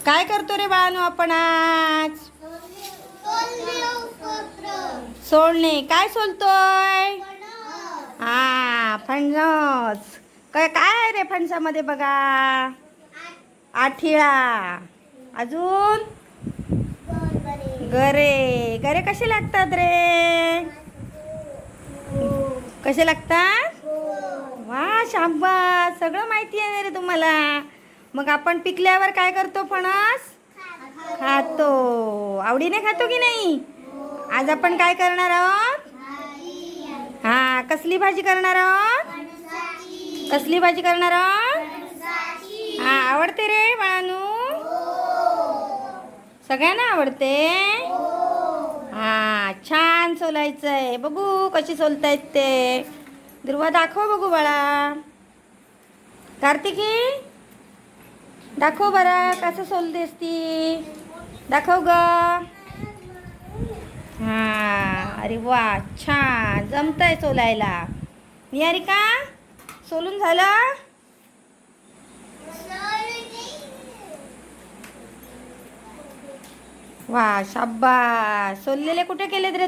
काय करतो रे बाळानो आपण आज? सोलणे. काय सोलतोय? हा, फणस. काय काय आहे रे फणसामध्ये बघा? आठिळा. अजून गरे. गरे कसे लागतात रे? कसे लागतात? वा, शाबास. सगळं माहिती आहे रे तुम्हाला. मग आपण पिकल्यावर काय करतो? फणस खातो. आवडीने खातो की नाही? आज आपण काय करणार आहोत? हा, कसली भाजी करणार आहोत? कसली भाजी करणार आहोत? हा, आवडते रे बाळानू? सगळ्यांना आवडते. हा, छान सोलायचंय. बघू कशी सोलतायत ते. ध्रुवा दाखव बघू बाळा. कार्तिकी दाखव बरं कसं सोलतेस ती. दाखव ग. हा, अरे वा, छान जमतंय सोलायला. निहारिका, सोलून झालं? वा, शाब्बास. सोललेले कुठे केलेत रे?